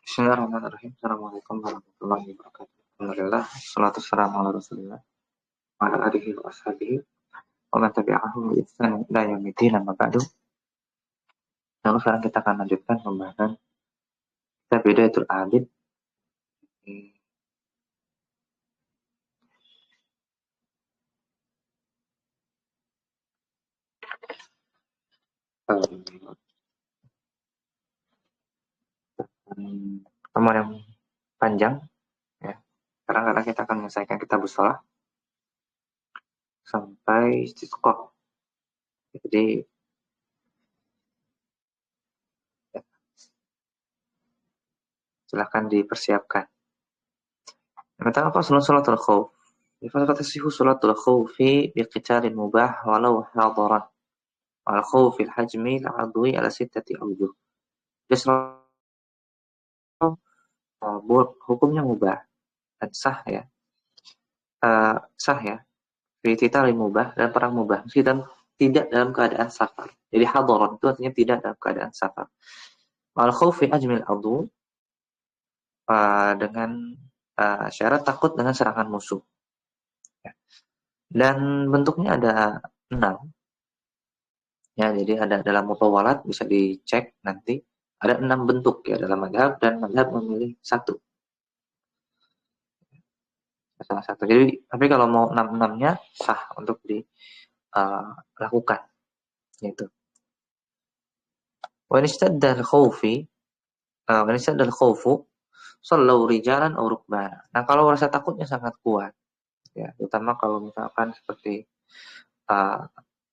Bismillahirrahmanirrahim. Assalamualaikum warahmatullahi wabarakatuh. Alhamdulillah, salatu wassalamu ala Rasulillah wa ala alihi wa ashabihi wa man tabi'ahum bi ihsan ila yaumil amma ba'du. Lalu sekarang kita akan lanjutkan pembahasan kitab Bidayatul Abid. Teman yang panjang ya. Sekarang kita akan menyelesaikan kitab Shalah sampai istisqa. Jadi ya, silakan dipersiapkan. Pertama faslun shalatul khauf. Fala tasihu shalatul khaufi biqitalin mubah walau hadaran. Wal khaufil hajmi al-'adwi ala sittati awjuh. Hukumnya mubah dan sah ya. Sah ya. Fi mubah dan perang mubah meski tidak dalam keadaan safar. Jadi hadaran itu artinya tidak dalam keadaan safar. Wal khaufi ajmil adu dengan syarat takut dengan serangan musuh. Ya. Dan bentuknya ada 6. Ya, jadi ada dalam mutawalat bisa dicek nanti ada 6 bentuk ya dalam mazhab dan mazhab memilih 1. Salah satu. Jadi tapi kalau mau 6-6-nya sah untuk dilakukan. Gitu. Wa istadda al-khawfu sallu rijalan aw rukbana. Nah, kalau rasa takutnya sangat kuat ya, terutama kalau misalkan seperti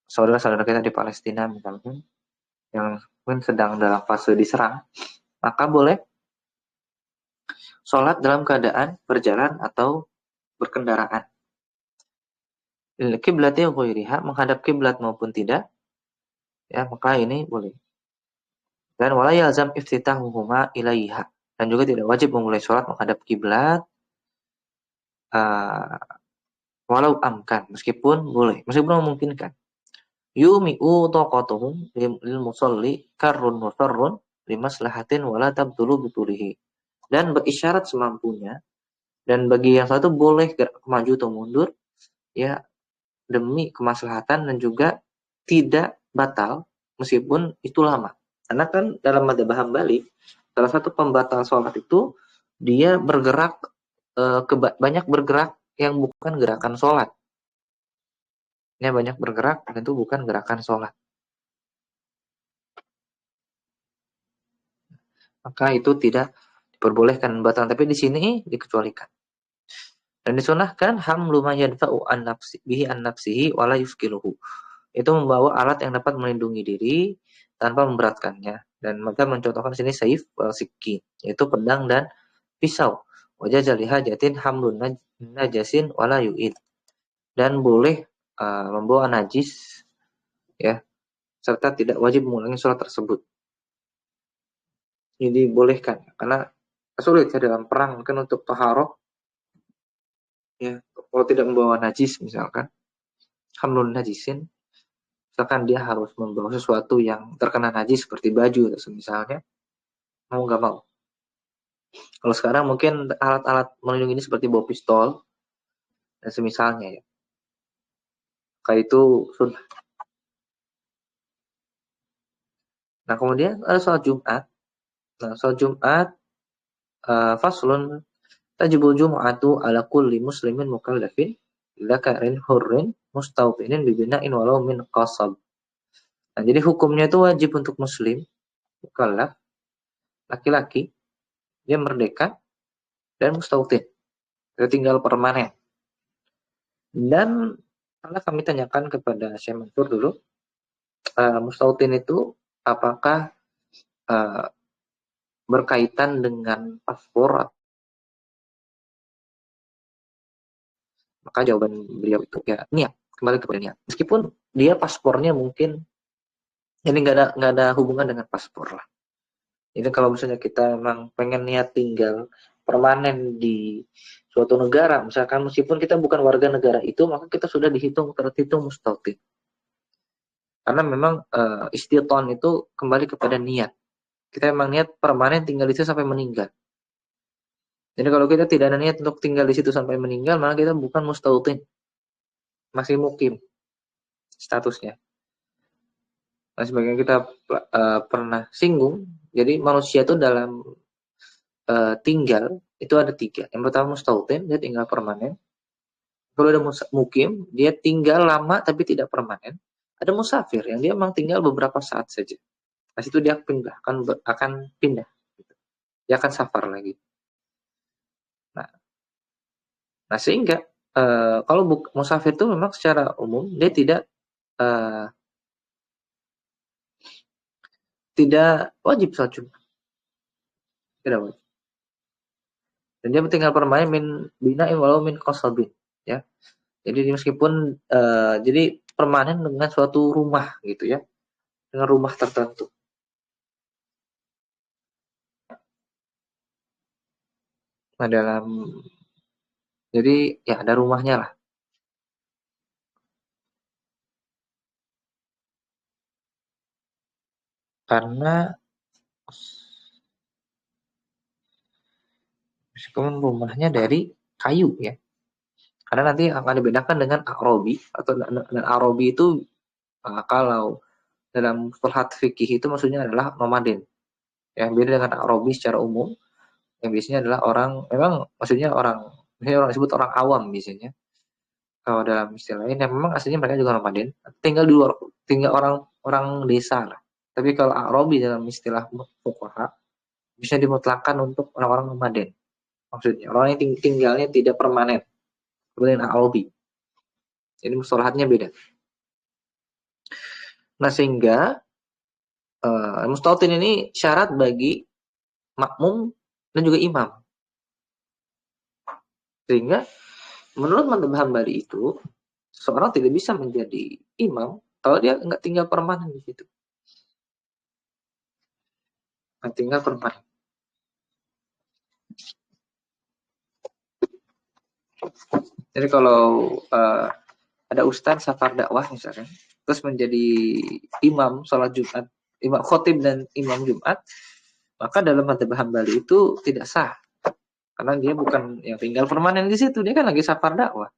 saudara-saudara kita di Palestina misalkan yang mungkin sedang dalam fase diserang, maka boleh sholat dalam keadaan berjalan atau berkendaraan. Kiblatnya ghairiha, menghadap kiblat maupun tidak, ya maka ini boleh. Dan wala yalzam iftitahuhuma ilaiha, dan juga tidak wajib memulai sholat menghadap kiblat walau amkan, meskipun memungkinkan. Yumi'u taqatuhum lil musalli karrun wa farrun limaslahatin wala tabtulu bitulihi. Dan berisyarat semampunya, dan bagi yang satu boleh gerak maju atau mundur ya demi kemaslahatan dan juga tidak batal meskipun itu lama. Karena kan dalam madzhab Hambali salah satu pembatal sholat itu dia bergerak banyak bergerak yang bukan gerakan sholat. Ya, banyak bergerak dan itu bukan gerakan sholat. Maka itu tidak diperbolehkan batal, tapi di sini dikecualikan. Dan disunahkan hamlu ma yadfa'u an nafsihi wala yufkiluhu. Itu membawa alat yang dapat melindungi diri tanpa memberatkannya. Dan maka mencontohkan di sini saif wal sikki, yaitu pedang dan pisau. Wajah jaliha jatin hamlun najasin wala yu'id. Dan boleh membawa najis ya, serta tidak wajib mengulangi sholat tersebut. Jadi bolehkan karena sulit ya dalam perang mungkin untuk taharah ya, kalau tidak membawa najis misalkan hamlun najisin, misalkan dia harus membawa sesuatu yang terkena najis seperti baju atau misalnya, mau nggak mau. Kalau sekarang mungkin alat-alat melindungi ini seperti bawa pistol dan semisalnya ya, kayak itu sunnah. Nah kemudian ada sholat Jumat. Nah sholat Jumat faslun tajibul jum'atu ala kulli muslimin mukallafin dzakarin hurrin mustawtinin bibina'in walau min qasab. Nah, jadi hukumnya itu wajib untuk muslim mukallaf laki-laki, dia merdeka dan mustautin, dia tinggal permanen. Dan pernah kami tanyakan kepada Syekh Mansur dulu, mustautin itu apakah berkaitan dengan paspor? Maka jawaban beliau itu ya niat, kembali kepada niat. Meskipun dia paspornya mungkin ini nggak ada hubungan dengan paspor lah. Jadi kalau misalnya kita memang pengen niat tinggal permanen di suatu negara, misalkan meskipun kita bukan warga negara itu, maka kita sudah terhitung mustautin. Karena memang istiton itu kembali kepada niat. Kita memang niat permanen tinggal di situ sampai meninggal. Jadi kalau kita tidak ada niat untuk tinggal di situ sampai meninggal, maka kita bukan mustautin, masih mukim statusnya. Nah, sebagian kita pernah singgung, jadi manusia itu dalam tinggal itu ada tiga. Yang pertama mustautin, dia tinggal permanen. Kalau ada mukim, dia tinggal lama tapi tidak permanen. Ada musafir yang dia memang tinggal beberapa saat saja. Nah, situ dia pindah, akan pindah. Dia akan safar lagi. Nah, sehingga kalau musafir itu memang secara umum dia uh, tidak wajib sholat Jumat, tidak wajib. Dan dia tinggal permanen min bina'in walau min qasabin, ya. Jadi meskipun jadi permanen dengan suatu rumah gitu ya, dengan rumah tertentu. Nah, jadi ya ada rumahnya lah. Karena meskipun rumahnya dari kayu ya. Karena nanti akan dibedakan dengan Arabi atau dan Arabi itu kalau dalam fuqaha fikih itu maksudnya adalah nomaden. Yang beda dengan Arabi secara umum, yang biasanya adalah orang memang maksudnya misalnya orang disebut orang awam biasanya. Kalau dalam istilah lain yang memang aslinya mereka juga nomaden, tinggal di luar, tinggal orang desa lah. Tapi kalau Arabi dalam istilah fuqaha bisa dimutlakan untuk orang-orang nomaden. Maksudnya orang yang tinggalnya tidak permanen. Kemudian Arabi. Jadi mustalahatnya beda. Nah, sehingga mustautin ini syarat bagi makmum dan juga imam. Sehingga menurut mazhab Hambali itu seorang tidak bisa menjadi imam kalau dia nggak tinggal permanen di situ. Nggak tinggal permanen. Jadi kalau ada ustadz safar dakwah misalkan, terus menjadi imam sholat Jumat, imam khotib dan imam Jumat, maka dalam mazhab Hambali itu tidak sah. Karena dia bukan yang tinggal permanen di situ, dia kan lagi safar dakwah.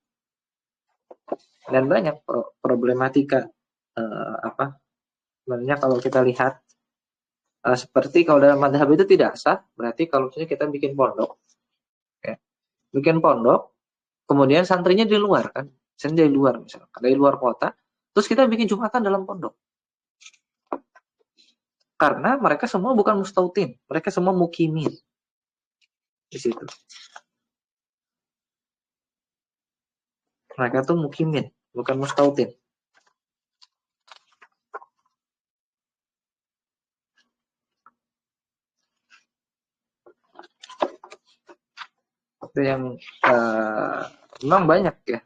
Dan banyak problematika sebenarnya kalau kita lihat seperti kalau dalam madhab itu tidak sah, berarti kalau misalnya kita bikin pondok, ya, bikin pondok, kemudian santrinya di luar kan, misalnya dari luar misalnya, dari luar kota, terus kita bikin jumatan dalam pondok, karena mereka semua bukan mustautin, mereka semua mukimin di situ, mereka tuh mukimin, bukan mustautin. Itu yang memang banyak ya.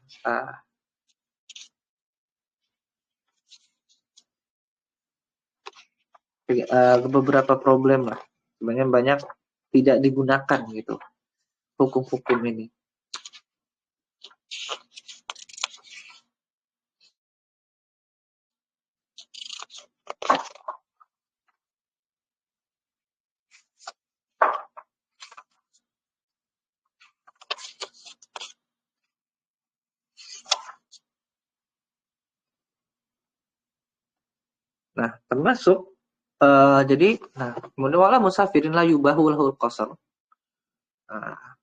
Beberapa problem lah. Sebenarnya banyak tidak digunakan gitu hukum-hukum ini. Nah, termasuk jadi kemudian wala musafirin la yubahu lahul qasar. Nah,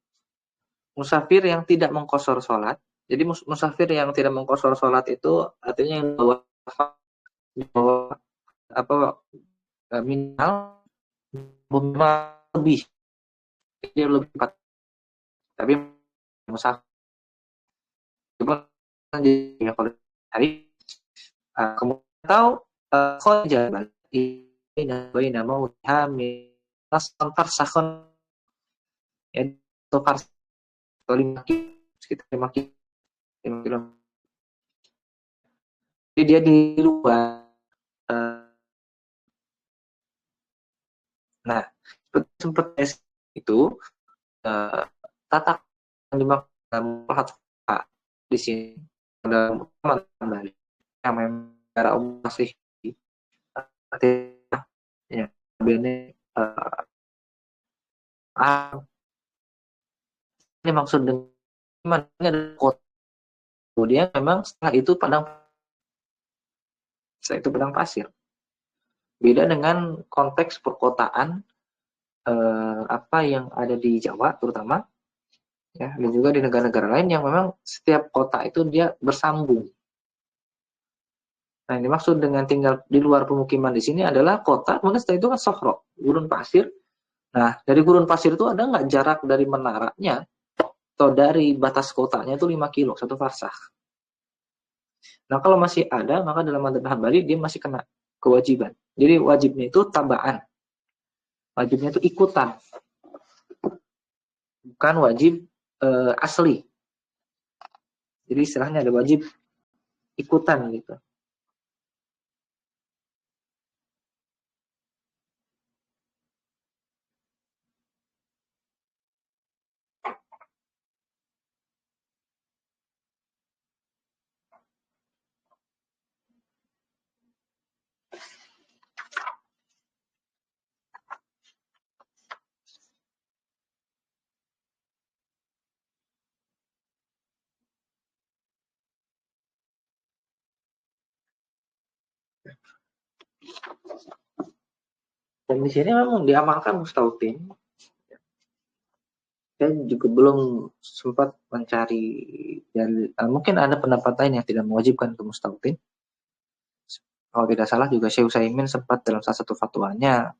musafir yang tidak mengqasar salat. Jadi musafir yang tidak mengqasar salat itu artinya yang bawa apa minimal lebih dia lebih cepat. Tapi musafir ya kalau hari kemudian tahu khojal ini baina mautha min nasan farsakhan ya itu fars 5 kilo sekitar 5 kilo 5 kilo. Jadi dia di luar. Nah, sempat itu tata yang dimaksud di sini ada kembali yang memang masih ya ini Ini maksud dengan ini adalah kota. Kemudian memang setelah itu padang pasir. Beda dengan konteks perkotaan apa yang ada di Jawa terutama, ya, dan juga di negara-negara lain yang memang setiap kota itu dia bersambung. Nah, ini maksud dengan tinggal di luar pemukiman di sini adalah kota, kemudian setelah itu kan sohro, gurun pasir. Nah, dari gurun pasir itu ada nggak jarak dari menaranya atau dari batas kotanya itu 5 kilo, satu farsah. Nah, kalau masih ada, maka dalam madzhab Hambali dia masih kena kewajiban. Jadi wajibnya itu tabaan. Wajibnya itu ikutan, bukan wajib asli. Jadi istilahnya ada wajib ikutan gitu. Dan di sini memang diamalkan mustautin. Saya juga belum sempat mencari dalil. Mungkin ada pendapat lain yang tidak mewajibkan ke mustautin. Kalau tidak salah juga Syekh Utsaimin sempat dalam salah satu fatwanya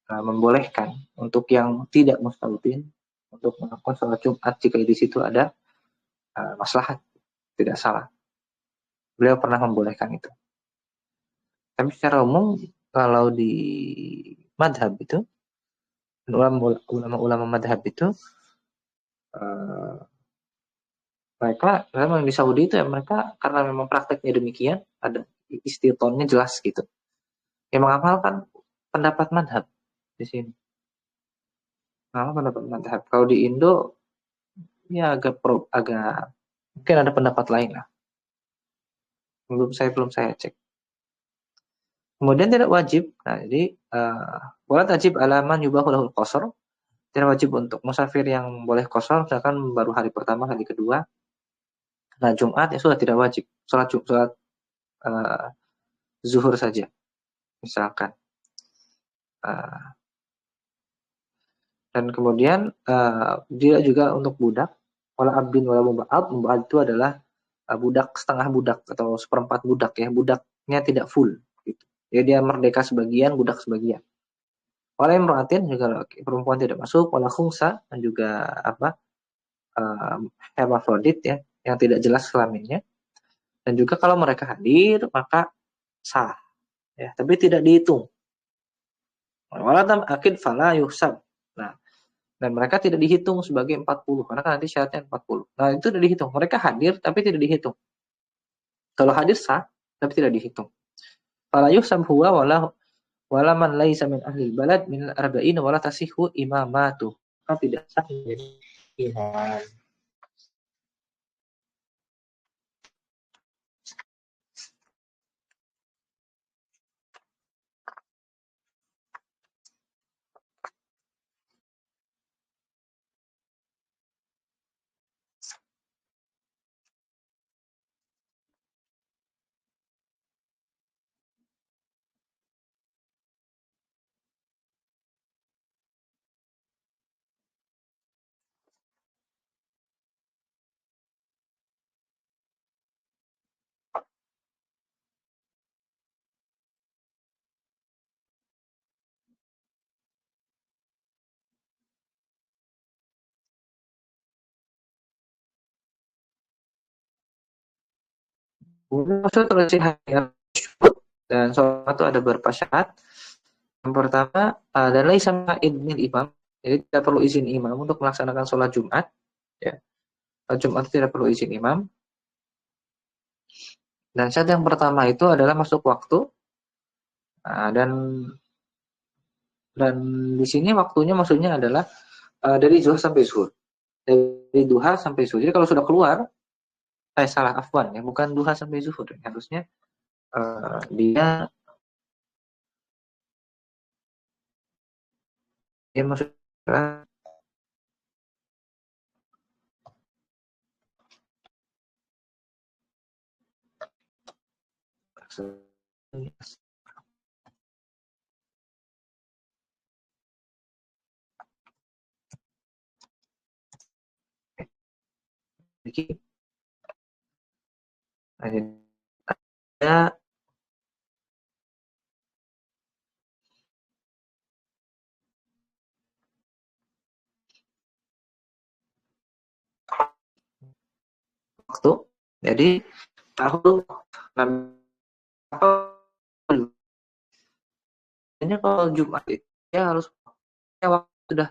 membolehkan untuk yang tidak mustautin untuk melakukan sholat Jumat jika di situ ada maslahat, tidak salah. Beliau pernah membolehkan itu. Tapi secara umum kalau di madhab itu, ulama-ulama madhab itu mereka memang di Saudi itu ya mereka karena memang prakteknya demikian, ada istitonnya jelas gitu. Yang mengamalkan pendapat madhab di sini. Nah, pendapat madhab. Kalau di Indo ya agak mungkin ada pendapat lain lah. Belum saya cek. Kemudian tidak wajib. Nah, jadi wala wajib alaman yubahul qasar. Tidak wajib untuk musafir yang boleh qasar misalkan baru hari pertama, hari kedua. Nah, Jumat ya sudah tidak wajib. Salat uh, zuhur saja misalkan. Dan kemudian dia juga untuk budak wala abdin wala muba'ad. Muba'ad itu adalah budak setengah budak atau seperempat budak ya. Budaknya tidak full gitu. Jadi dia merdeka sebagian, budak sebagian. Wala imra'atin juga perempuan tidak masuk, wala khungsa dan juga hermafrodit ya yang tidak jelas kelaminnya. Dan juga kalau mereka hadir maka sah ya, tapi tidak dihitung. Wala tam akid fala yuhsab. Nah, dan mereka tidak dihitung sebagai 40 karena kan nanti syaratnya 40. Nah, itu tidak dihitung. Mereka hadir tapi tidak dihitung. Kalau hadir sah tapi tidak dihitung. Fala yuhsab huwa wala man laisa min ahli balad min arba'in wala tasihhu imamatu. Maka tidak sah menjadi imam. Maksud terlebih dan sholat itu ada beberapa syarat. Yang pertama, dan laisa idnil imam. Jadi tidak perlu izin imam untuk melaksanakan sholat Jumat. Ya. Sholat Jumat tidak perlu izin imam. Dan syarat yang pertama itu adalah masuk waktu. Dan di sini waktunya maksudnya adalah dari zuhur sampai zuhur. Dari duha sampai zuhur. Jadi kalau sudah keluar, salah afwan ya, bukan duha sampai zuhur. Harusnya dia maksudnya Jadi ada waktu. Jadi aku kalau Jumat itu ya harus waktu sudah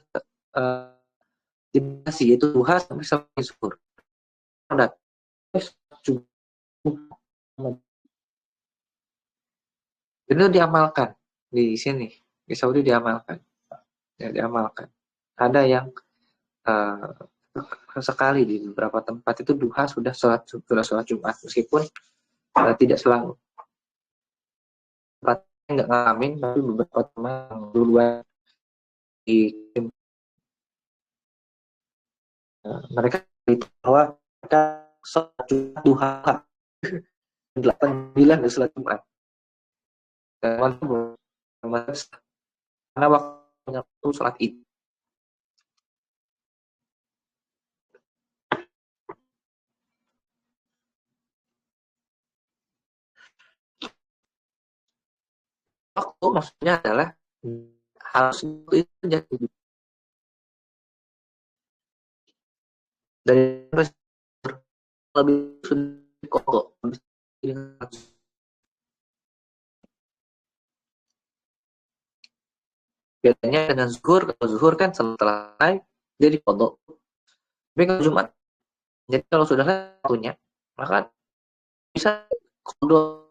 dikasih itu duha sampai zuhur. Ada itu diamalkan di sini di Saudi diamalkan ya diamalkan. Ada yang uh, sekali di beberapa tempat itu duha sudah sholat Jumat meskipun tidak selalu tempatnya nggak ngalamin tapi beberapa teman duluan di mereka itu bahwa mereka sholat Jumat duha 8 9 di sholat Jumat dan karena waktunya itu sholat id. Waktu maksudnya adalah harus itu jadi dari lebih kok biasanya dengan zuhur, kalau zuhur kan selesai jadi kodok. Tapi kalau Jumat, jadi kalau sudah waktunya maka bisa kodok.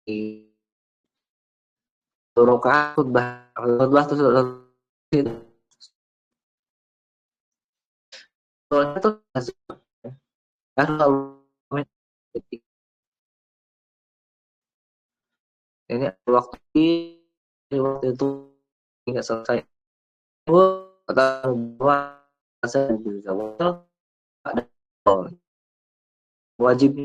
Di rakaat khutbah itu soalnya tuh kalau ini waktu itu nggak selesai gue kata bahwa saya bisa ada wajib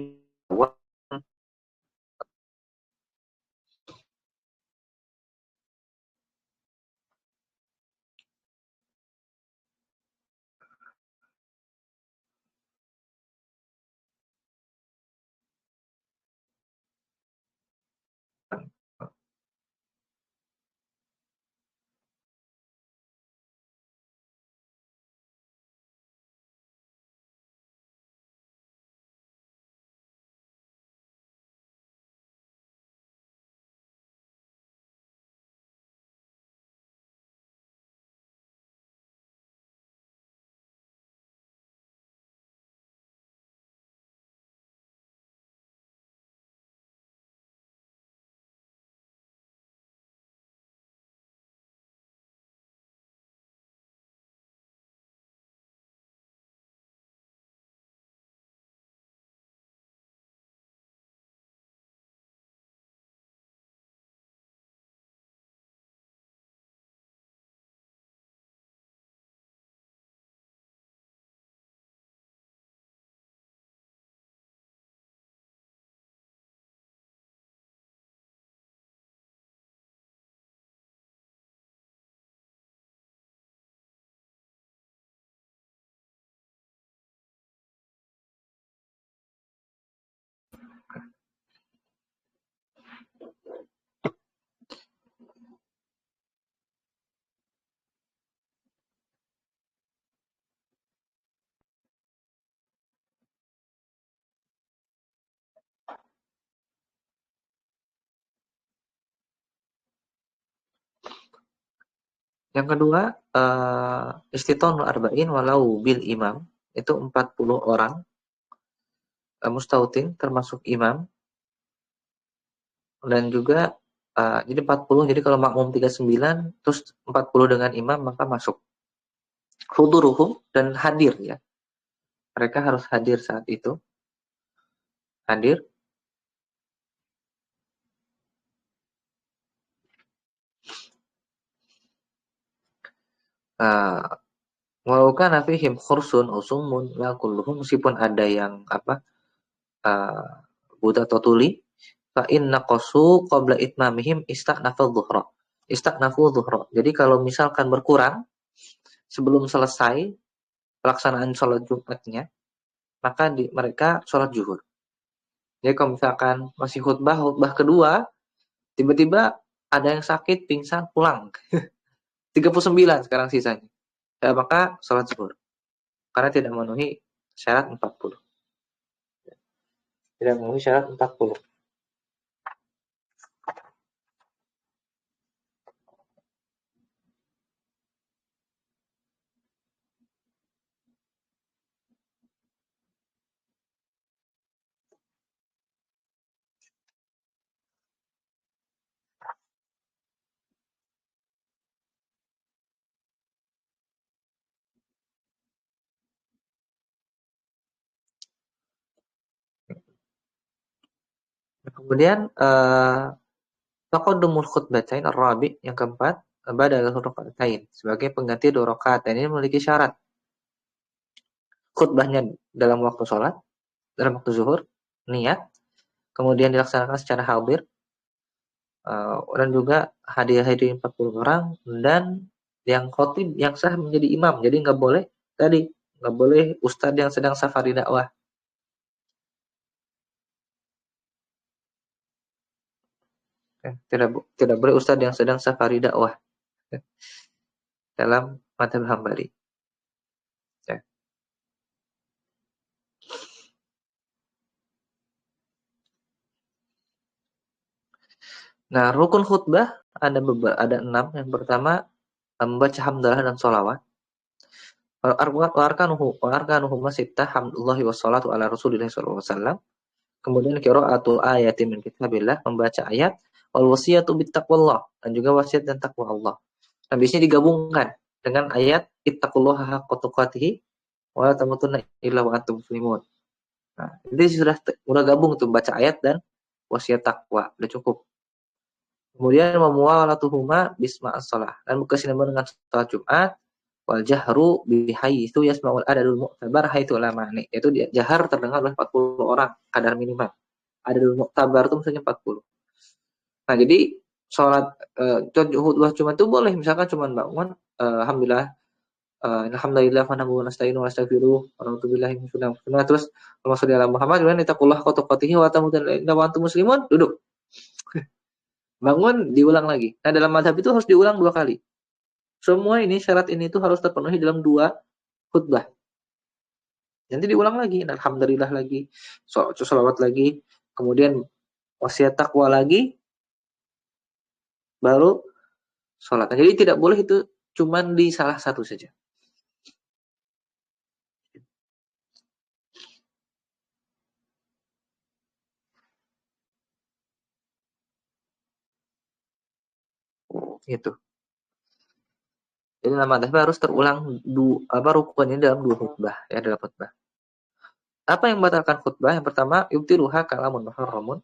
yang kedua istitonul arba'in walau bil imam itu 40 orang mustautin termasuk imam dan juga jadi 40 jadi kalau makmum 39 terus 40 dengan imam maka masuk huduruhum dan hadir ya mereka harus hadir saat itu hadir Eee, walau kana fihim khursun aw summun la kulluhum, meskipun ada yang eee, buta atau tuli, fa inna qasu qabla itmamihim ista'nafu dhuhra. Jadi kalau misalkan berkurang sebelum selesai pelaksanaan sholat Jumatnya, maka mereka sholat zuhur. Jadi kalau misalkan masih khutbah kedua, tiba-tiba ada yang sakit, pingsan, pulang. 39 sekarang sisanya. Ya, maka sholat zuhur. Karena tidak memenuhi syarat 40. Tidak memenuhi syarat 40. Kemudian taqaddumul khutbatain ar-rabi' yang keempat, badal raka'atain sebagai pengganti 2 rakaat. Dan ini memiliki syarat. Khutbahnya dalam waktu sholat, dalam waktu zuhur, niat, kemudian dilaksanakan secara hadir, dan juga hadirin 40 orang, dan yang khotib yang sah menjadi imam. Jadi nggak boleh ustadz yang sedang safari dakwah. Tidak boleh ustadz yang sedang safari dakwah dalam madzhab Hambali. Ya. Nah, rukun khutbah ada 6. Yang pertama, membaca hamdalah dan sholawat. Arkanuhu sittah, hamdulillahi wassalatu ala rasulillah sallallahu alaihi wasallam. Kemudian qira'atu ayatin min kitabillah, membaca ayat, wal wasiyatu bittaqwallah, dan juga wasiat dan takwa Allah. Nah, biasanya digabungkan dengan ayat ittaqullaha haqqa tuqatih wa la tamutunna illa wa antum muslimun. Nah, ini sudah gabung tuh, baca ayat dan wasiat takwa, udah cukup. Kemudian memualatuhuma bisma as-shalah, dan berkesinambungan dengan salat Jumat, wal jahru bihaitsu yasma'ul adadul mu'tabar haitsu la mani, yaitu jahar terdengar oleh 40 orang kadar minimal. Adadul mu'tabar itu maksudnya 40. Nah, jadi salat khutbah Jumat itu boleh misalkan cuma bangun alhamdulillah alhamdulillah wa nasta'inu wa nastaghfiruh wa na'udzu billahi min syururi anfusina, terus Allahumma shalli ala Muhammad, kemudian ittaqullaha haqqa tuqatih wa la tamutunna illa wa antum muslimun, duduk. Bangun, diulang lagi. Nah, dalam mazhab itu harus diulang 2 kali. Semua ini syarat ini tuh harus terpenuhi dalam 2 khutbah. Nanti diulang lagi, alhamdulillah lagi, sholawat lagi, kemudian wasiat takwa lagi, baru sholat. Nah, jadi tidak boleh itu cuman di salah satu saja. Gitu. Jadi dalam mazhab harus terulang rukunnya dalam 2 khutbah, ya, dalam khutbah. Apa yang membatalkan khutbah? Yang pertama, yubtiluha kalamun muharramun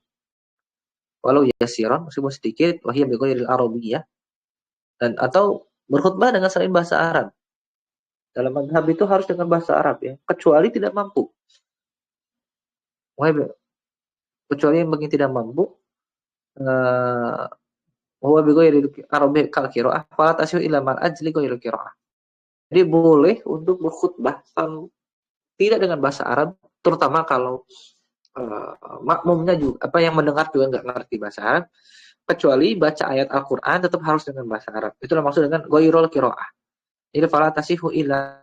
walau yasiran, meskipun sedikit, wa hiya bighairil arabiyyah, dan atau berkhutbah dengan selain bahasa Arab. Dalam mazhab itu harus dengan bahasa Arab, ya, kecuali tidak mampu. Kecuali yang begini tidak mampu, huwa bighairil arabi kal qiraah fala tasyu illa mal ajli ghairil qiraah. Jadi boleh untuk berkhutbah tidak dengan bahasa Arab, terutama kalau makmumnya juga yang mendengar juga nggak ngerti bahasa Arab, kecuali baca ayat Al-Qur'an tetap harus dengan bahasa Arab. Itulah maksud dengan ghairul qiraah. Jadi fala tasihu illa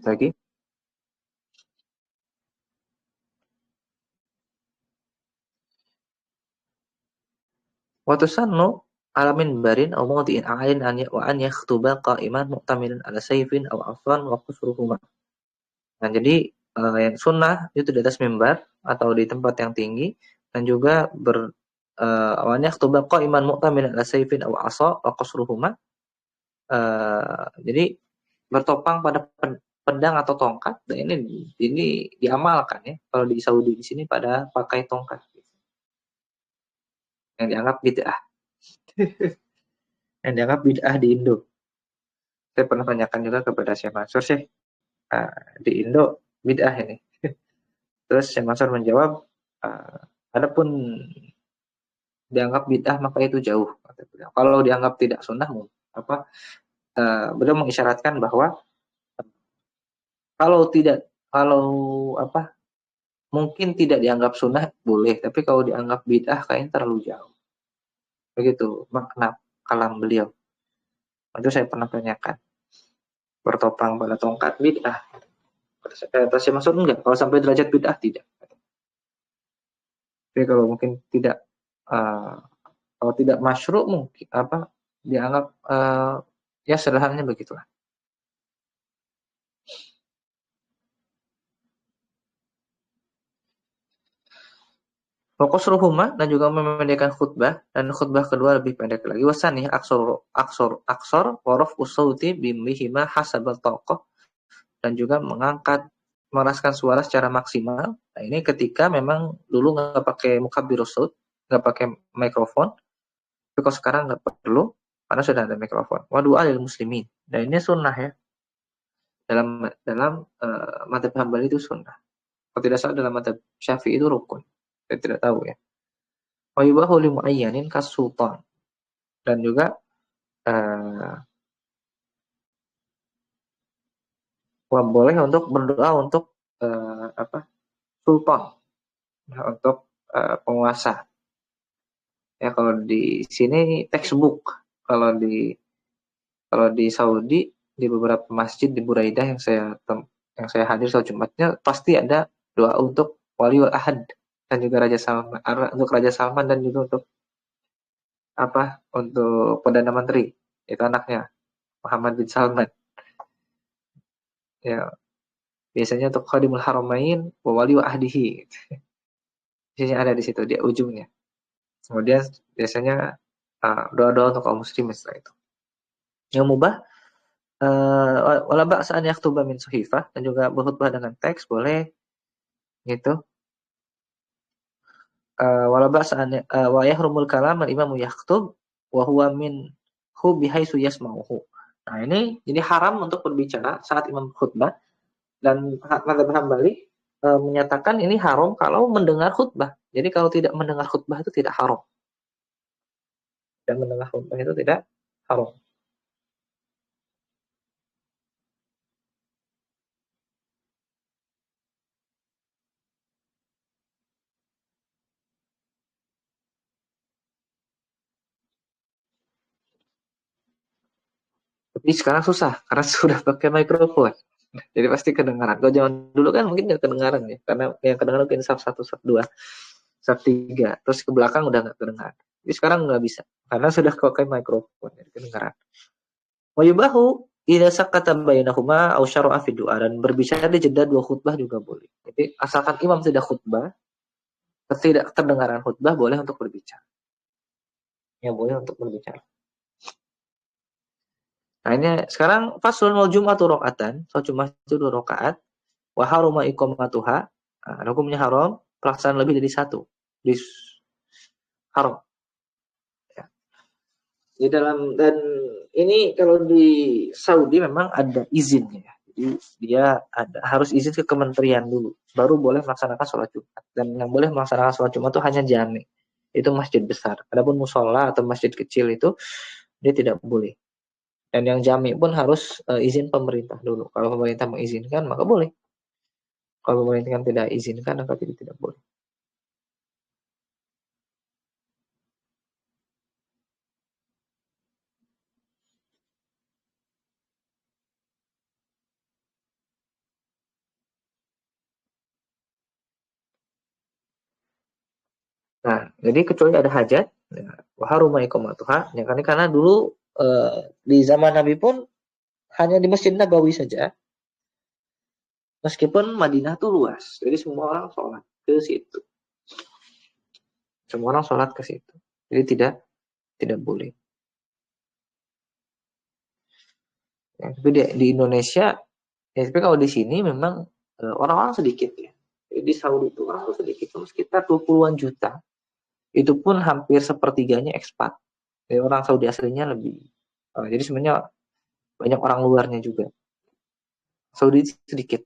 Lagi. Wa tusannu ala minbarin aw mawdi'in a'in wa an yakhtuba qa'iman mu'tamidan ala sayfin aw 'afwan wa qusruhuma. Nah, jadi yang sunnah itu di atas mimbar atau di tempat yang tinggi dan juga awalnya khutbah qa'iman mu'tamidan ala sayfin aw 'asa wa qasruhuma. Jadi bertopang pada pedang atau tongkat, dan ini diamalkan ya kalau di Saudi di sini pada pakai tongkat yang dianggap bid'ah. Yang dianggap bid'ah di Indo. Saya pernah tanyakan juga kepada Syekh Mansur, Syekh, di Indo bid'ah ini. Terus Syekh Mansur menjawab, adapun dianggap bid'ah maka itu jauh. Kalau dianggap tidak sunnah, beliau mengisyaratkan bahwa kalau tidak, kalau apa, mungkin tidak dianggap sunnah boleh, tapi kalau dianggap bid'ah kayaknya terlalu jauh. Begitu makna kalam beliau. Itu saya pernah tanyakan. Bertopang pada tongkat bid'ah. Saya maksud enggak, kalau sampai derajat bid'ah tidak. Tapi kalau mungkin tidak, kalau tidak masyru' mungkin dianggap ya sederhananya begitulah. Wa dan juga memendekkan khutbah, dan khutbah kedua lebih pendek lagi. Wasani aksor worof usauti bimihima hasabal tokoh, dan juga meraskan suara secara maksimal. Nah, ini ketika memang dulu nggak pakai mukabirus saut, nggak pakai mikrofon, tapi kalau sekarang nggak perlu karena sudah ada mikrofon. Wa du'a lil muslimin. Dan ini sunnah ya. Dalam madhab Hambali itu sunnah. Kalau tidak salah dalam madhab Syafi'i itu rukun. Saya tidak tahu ya. Wa yubahu li muayyanin kasultan. Dan juga boleh untuk berdoa untuk sultan, untuk penguasa. Ya kalau di sini textbook. Kalau di Saudi di beberapa masjid di Buraidah yang saya hadir sholat Jumatnya pasti ada doa untuk waliul ahad dan juga Raja Salman, untuk Raja Salman, dan juga untuk Perdana Menteri, itu anaknya Muhammad bin Salman. Ya, biasanya untuk Khadimul Haramain wa waliul ahdihi. Biasanya ada di situ di ujungnya. Kemudian biasanya doa-doa untuk kaum muslimin setelah itu. Yang mubah, wala ba'sa an yaktuba min suhifah, dan juga berkhutbah dengan teks boleh gitu. Wala ba'sa an wa yahrumul kalam al imamu yaktub wa huwa min hu bihaitsu yasma'uhu. Nah, ini jadi haram untuk berbicara saat imam khutbah, dan mazhab Hambali menyatakan ini haram kalau mendengar khutbah. Jadi kalau tidak mendengar khutbah itu tidak haram. Dan mendengar khutbah itu tidak haram. Tapi sekarang susah karena sudah pakai mikrofon. Jadi pasti kedengaran. Kalau zaman dulu kan mungkin nggak kedengaran ya, karena yang kedengaran mungkin sub 1, sub 2, sub 3, terus ke belakang udah nggak kedengaran. Jadi sekarang nggak bisa karena sudah pakai mikrofon, jadi kedengaran. Wa yubahu idza sakata bainahuma aw syara'a fi du'a, dan berbicara di jeda dua khutbah juga boleh. Jadi asalkan imam tidak khutbah, tidak terdengaran khutbah, boleh untuk berbicara. Ya boleh untuk berbicara. Nah, ini sekarang faslun wal jum'atu rakaatan, sholat Jumat itu 2 rakaat, wa haruma iqamatuha, hukumnya haram pelaksanaan lebih dari satu. Di haram. Ya. Dan ini kalau di Saudi memang ada izinnya. Jadi dia harus izin ke kementerian dulu, baru boleh melaksanakan sholat Jumat. Dan yang boleh melaksanakan sholat Jumat itu hanya jami. Itu masjid besar. Adapun musola atau masjid kecil itu dia tidak boleh. Dan yang jami pun harus izin pemerintah dulu. Kalau pemerintah mengizinkan maka boleh. Kalau pemerintah tidak izinkan maka tidak boleh. Nah, jadi kecuali ada hajat, ya, wa haruma iqamatuha, ya karena dulu di zaman Nabi pun hanya di Masjid Nabawi saja, meskipun Madinah tuh luas, jadi semua orang sholat ke situ. Semua orang sholat ke situ. Jadi tidak boleh. Ya, tapi di Indonesia, ya, tapi kalau di sini memang orang-orang sedikit ya. Jadi di Saudi itu orang sedikit, cuma sekitar 20-an juta. Itu pun hampir sepertiganya ekspat. Jadi orang Saudi aslinya lebih. Jadi sebenarnya banyak orang luarnya juga. Saudi sedikit.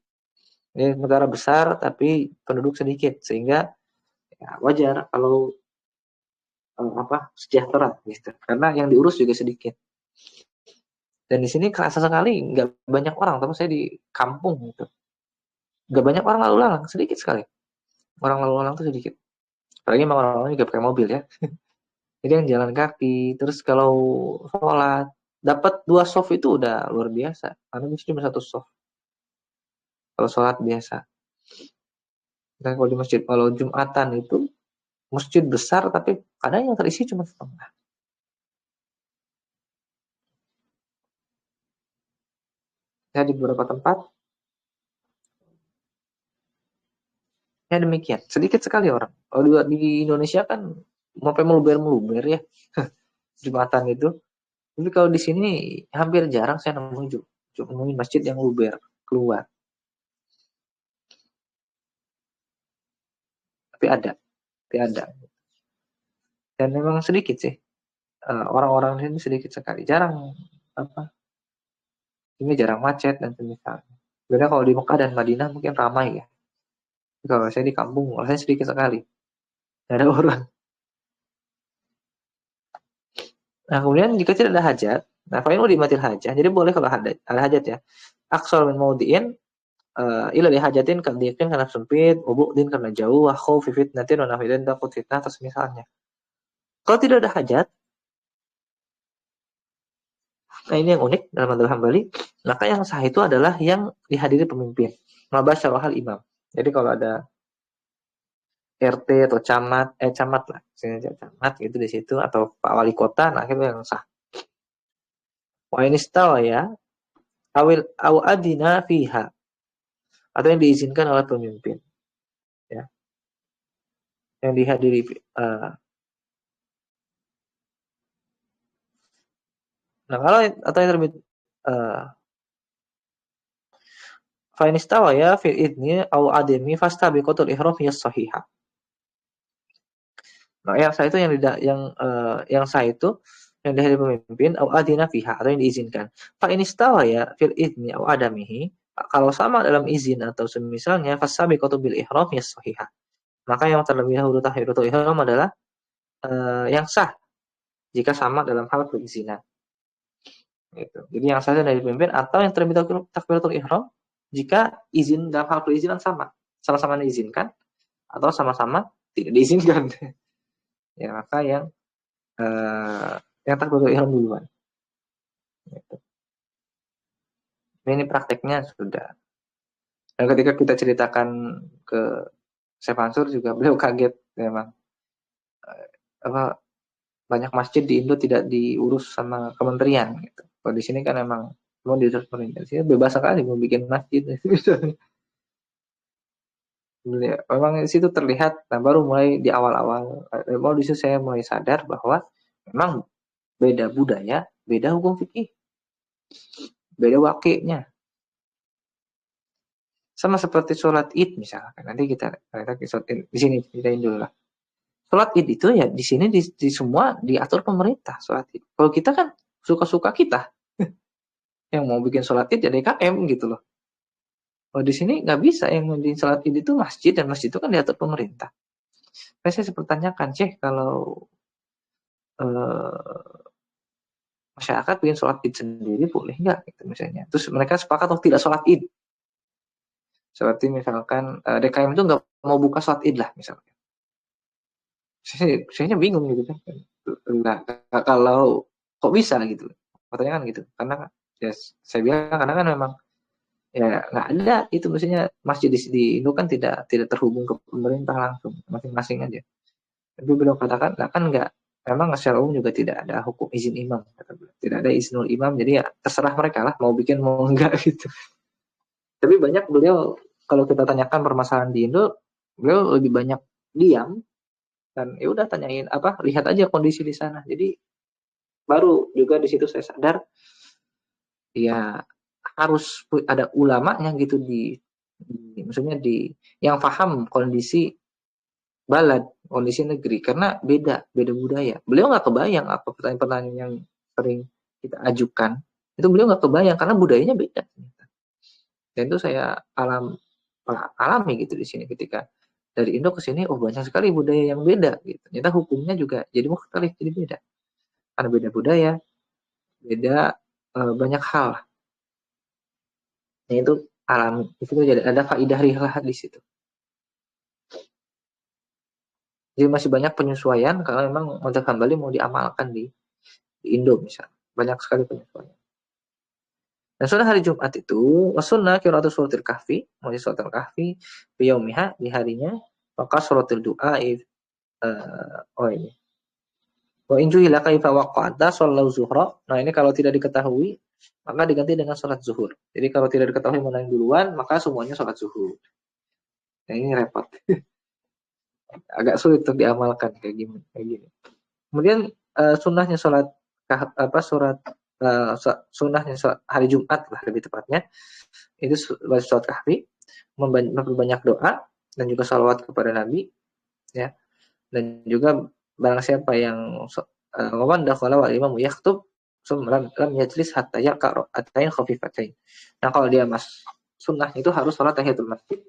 Ini negara besar tapi penduduk sedikit, sehingga ya, wajar kalau sejahtera gitu. Karena yang diurus juga sedikit. Dan di sini kerasa sekali nggak banyak orang, tapi saya di kampung gitu. Nggak banyak orang lalu lalang, sedikit sekali. Orang lalu lalang tuh sedikit. Apalagi memang orang-orang juga pakai mobil ya. Jadi yang jalan kaki, terus kalau sholat, dapat 2 soft itu udah luar biasa. Karena itu cuma 1 soft. Kalau sholat biasa. Dan kalau di masjid, kalau Jumatan itu, masjid besar tapi kadang yang terisi cuma setengah. Ya di beberapa tempat, ya demikian. Sedikit sekali orang. Kalau di Indonesia kan sampai meluber-meluber ya. Jumatan itu. Tapi kalau di sini hampir jarang saya nemuin masjid yang luber keluar. Tapi ada. Dan memang sedikit sih. Orang-orang di sini sedikit sekali. Ini jarang macet dan semisalnya. Beda kalau di Mekah dan Madinah mungkin ramai ya. Kalau saya di kampung, kalau saya sedikit sekali. Tidak ada orang. Nah, kemudian jika tidak ada hajat, nah fa'in udimatil hajat. Jadi boleh kalau ada hajat ya. Aksal min maudiin ila li hajatin kadiqin karena sempit, din karena jauh, wa khaufi fitnatin wa nafidin takut fitnah atau misalnya. Kalau tidak ada hajat, nah ini yang unik dalam madzhab Hambali, maka yang sah itu adalah yang dihadiri pemimpin. Mabasyarahal imam. Jadi kalau ada RT atau camat lah, misalnya camat gitu di situ atau Pak Wali Kota, nah itu yang sah. Wa inistawa ya, aw adina fiha, atau yang diizinkan oleh pemimpin, ya, yang dihadiri. Nah kalau atau yang terbit fa inistawa ya fil idni aw ademi fastabiqatul ihram hiya sahihah. Nah, yang sah itu yang sah itu yang dihadiri pemimpin au adina fiha atau yang diizinkan. Fa inistawa ya fil idni au adamihi, kalau sama dalam izin atau semisalnya fasabiqatu bil ihram ya sahihah. Maka yang terlebih dahulu takbiratul ihram adalah yang sah jika sama dalam hal perizinan. Gitu. Jadi yang sah dari pemimpin atau yang terlebih dahulu takbiratul ihram jika izin dalam hal perizinan sama-sama diizinkan atau sama-sama tidak diizinkan. Ya, maka yang takbiratul ihram duluan. Gitu. Ini prakteknya sudah. Dan ketika kita ceritakan ke Chef Mansur juga beliau kaget memang apa banyak masjid di Indo tidak diurus sama kementerian gitu. Kalau di sini kan emang mau diurus pemerintah. Sini bebas sekali mau bikin masjid. Memang di situ terlihat, nah baru mulai di awal-awal, baru di situ saya mulai sadar bahwa memang beda budaya, beda hukum fikih, beda wakilnya. Sama seperti sholat id misalkan. Nanti kita di sini ceritain dulu lah. Sholat id itu ya di sini di semua diatur pemerintah sholat id. Kalau kita kan suka-suka kita yang mau bikin sholat id ya DKM gitu loh. Kalau di sini nggak bisa, yang bikin sholat id itu masjid, dan masjid itu kan diatur pemerintah. Saya pertanyakan, kalau masyarakat bikin sholat id sendiri boleh nggak gitu misalnya. Terus mereka sepakat atau tidak sholat id. Seperti misalkan DKM itu nggak mau buka sholat id lah misalnya. Saya bingung gitu kan. Nah, kalau kok bisa gitu, katanya kan gitu, karena ya saya bilang karena kan memang ya nggak ada itu, maksudnya masjid di Indo kan tidak terhubung ke pemerintah langsung, masing-masing aja. Tapi beliau katakan, nah kan enggak, memang secara umum juga tidak ada hukum izin imam, tidak ada iznul imam, jadi ya terserah mereka lah mau bikin mau enggak gitu. Tapi banyak beliau, kalau kita tanyakan permasalahan di Indo, beliau lebih banyak diam dan ya udah tanyain apa, lihat aja kondisi di sana. Jadi baru juga di situ saya sadar ya harus ada ulamanya gitu maksudnya yang paham kondisi balad, kondisi negeri, karena beda budaya. Beliau nggak kebayang apa pertanyaan-pertanyaan yang sering kita ajukan, itu beliau nggak kebayang karena budayanya beda. Dan itu saya alami gitu di sini ketika dari Indo ke sini, oh banyak sekali budaya yang beda gitu. Ternyata hukumnya juga jadi mukhtalif, jadi beda. Karena beda budaya, beda banyak hal. Nah, itu alami. Di situ jadi ada faidah rihlah di situ. Jadi masih banyak penyesuaian kalau memang mazhab Hambali mau diamalkan di Indo misalnya. Banyak sekali penyesuaian. Dan sunnah hari Jumat itu, wasunnah qira'atu suratil kahfi, mulai suratil kahfi, biyaumiha, di harinya, maka suratil du'a, ini. Wa in juhila kaifa waqa'ata shallau zuhra. Nah, ini kalau tidak diketahui, maka diganti dengan salat zuhur. Jadi kalau tidak diketahui mana yang duluan, maka semuanya salat zuhur. Nah, ini repot. Agak sulit untuk diamalkan kayak gini. Kemudian sunnahnya salat surat sunnahnya hari Jumat lah lebih tepatnya. Itu salat kahfi, memperbanyak doa dan juga salawat kepada Nabi ya. Dan juga barang siapa yang waman dakhala wal imam yaktub lam yajlis hatta yaqa rak'atain khafifatain. Nah, kalau dia sunnah itu harus salat tahiyatul masjid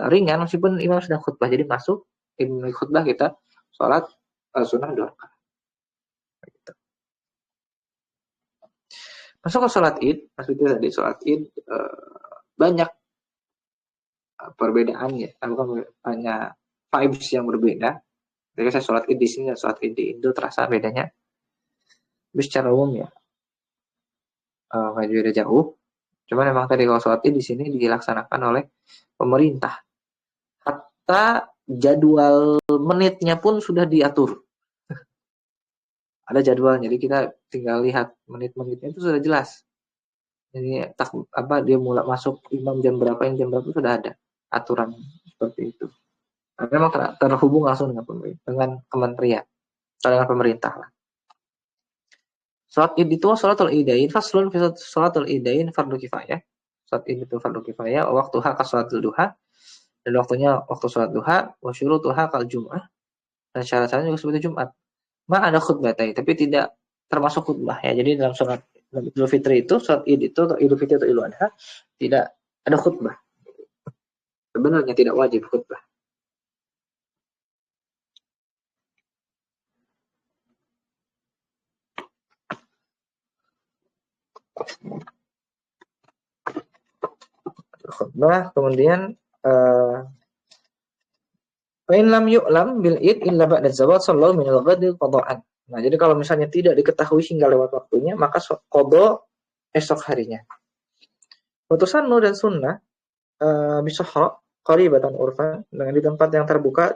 ringan meskipun imam sedang khutbah. Jadi masuk imam khutbah kita salat sunnah 2 rakaat. Gitu. Masuk ke salat Id, maksudnya tadi salat Id banyak perbedaannya, bukan hanya vibes yang berbeda. Jadi saya sholat id di sini dan sholat id di Indo terasa bedanya. Tapi secara umum ya nggak beda jauh. Cuma memang tadi kalau sholat id di sini dilaksanakan oleh pemerintah. Hatta jadwal menitnya pun sudah diatur. Ada jadwalnya, jadi kita tinggal lihat menit-menitnya itu sudah jelas. Jadi dia mulai masuk imam jam berapa, yang jam berapa sudah ada aturan seperti itu. Nah, memang terhubung langsung dengan kementerian, dengan pemerintah lah. Salat id itu salatul idain, faslun fi salatul idain fardu kifayah. Salat id itu fardu kifayah, waktuha ka salatul duha, dan waktunya waktu salat duha, wa syurutuha kal jum'ah, dan syarat-syaratnya juga seperti Jumat. Ma ada khutbatai, tapi tidak termasuk khutbah ya. Jadi dalam salat Idul Fitri itu, salat id itu, atau Idul Fitri atau Idul Adha, tidak ada khutbah. Sebenarnya tidak wajib khutbah. Khutbah, kemudian Fa'in lam yu'lam bil id illa ba'da zawal sallallahu min al-ghadi qada'an. Nah, jadi kalau misalnya tidak diketahui hingga lewat waktunya, maka qada esok harinya. Putusan nu dan sunnah bisahra qaribatan urfan, dengan di tempat yang terbuka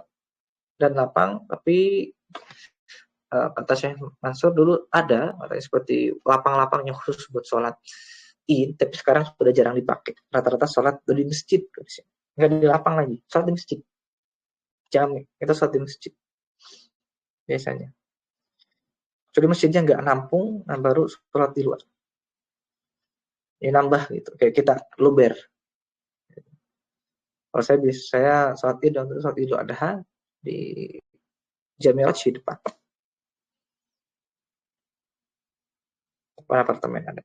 dan lapang, tapi kata Syekh Mansur dulu ada seperti lapang-lapang yang khusus buat sholat id, tapi sekarang sudah jarang dipakai. Rata-rata sholat di masjid, nggak di lapang lagi, sholat di masjid. Jami, itu sholat di masjid biasanya. Jadi masjidnya nggak nampung, nah baru sholat di luar. Ini nambah gitu, kayak kita luber. Kalau saya sholat id dan sholat idul adha di Jami'at di depan apartemen ada.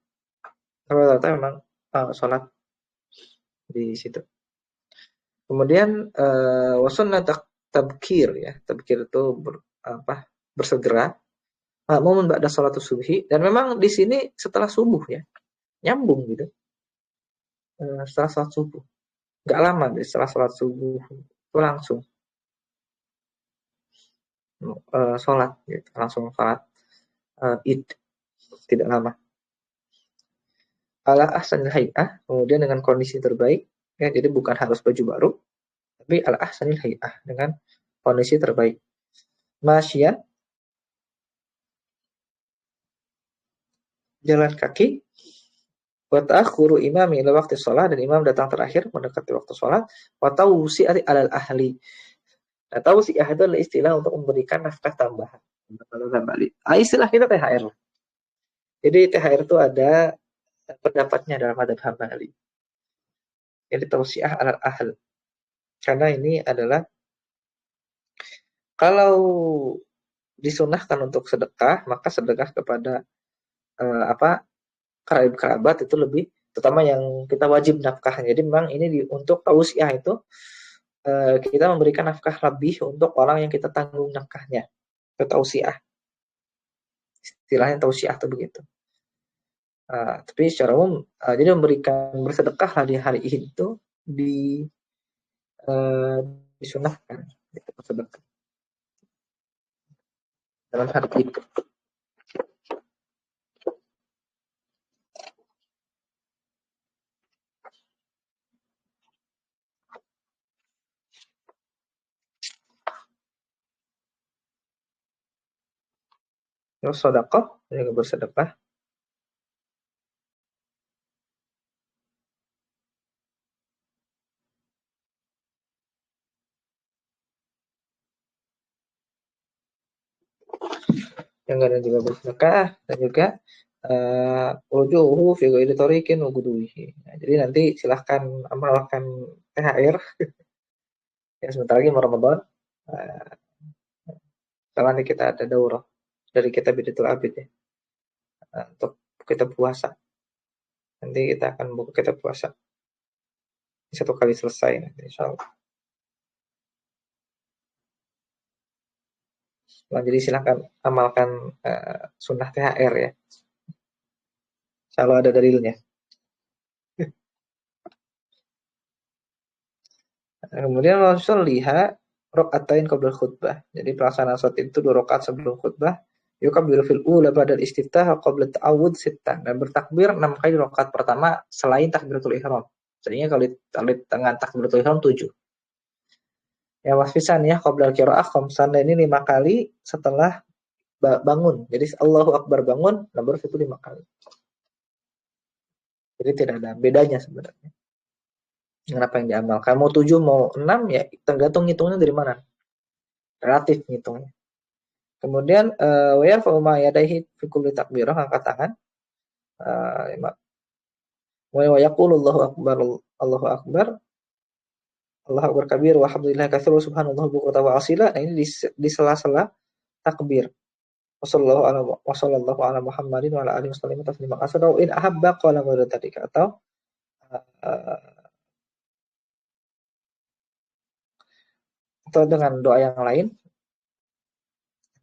Rata-rata memang sholat di situ. Kemudian wasunnah tabkir ya, tabkir itu bersegera. Momen ba'da sholatus subhi, dan memang di sini setelah subuh ya, nyambung gitu. Setelah sholat subuh, nggak lama deh setelah sholat subuh itu langsung sholat gitu, langsung sholat id, tidak lama. Ala ahsanil hay'ah, kemudian dengan kondisi terbaik ya, jadi bukan harus baju baru, tapi ala ahsanil hay'ah, dengan kondisi terbaik. Masyian, jalan kaki, wa ta'akhuru imami ila waqti shalah, dan imam datang terakhir mendekati waktu sholat, wa tawsi'ati alal ahli. Nah, tausi'ah itu adalah istilah untuk memberikan nafkah tambahan. Istilah kita THR. Jadi THR itu ada pendapatnya dalam madhab Hambali. Jadi tausi'ah alal ahl. Karena ini adalah kalau disunahkan untuk sedekah, maka sedekah kepada kerabat itu lebih, terutama yang kita wajib nafkahnya. Jadi memang ini untuk tausiah itu kita memberikan nafkah lebih untuk orang yang kita tanggung nafkahnya. Itu tausiah. Istilahnya tausiah itu begitu. Tapi secara umum jadi memberikan bersedekah di hari itu disunahkan itu bersedekah dalam hari itu. Terus sedekah juga bersedekah. Yang ada juga bersedekah dan juga wujuhu fi ghairi tariqin wa guduhi. Nah, jadi nanti silahkan amalkan THR ya sebentar lagi mau Ramadan. Setelah nanti kita ada daurah dari kita Bidatul Abid ya. Untuk kita puasa. Nanti kita akan buka kita puasa. Satu kali selesai nanti insyaallah. Nah, jadi silahkan amalkan sunnah THR ya. Selalu ada dalilnya. Kemudian Rasul lihat rakaatain qabla khutbah. Jadi pelaksanaan salat itu 2 rakaat sebelum khutbah. Yukabbiru fil ula ba'da istiftah qabla ta'awud sittan, dan bertakbir 6 kali di rakaat pertama selain takbiratul ihram. Jadinya kalau di tengah takbiratul ihram 7. Ya wasfisan ya qabla qiraah khamsan, ini 5 kali setelah bangun. Jadi Allahu Akbar bangun, nomor itu 5 kali. Jadi tidak ada bedanya sebenarnya. Kenapa yang diamalkan? Mau 7 mau 6 ya tergantung hitungnya dari mana. Relatif hitungnya. Kemudian wa yarfa'u ma yadayhi fi kulli takbirah, angkat tangan. Wa yaqulu Allahu Akbar, Allahu Akbar, Allahu Akbar kabir, walhamdulillah katsira, subhanallah bukratan wa asila. Nah, ini di sela-sela takbir. Wassallallahu ala Muhammadin wa ala alihi wasallam tasliman katsira. In ahabba qala ghairu tadika, atau dengan doa yang lain.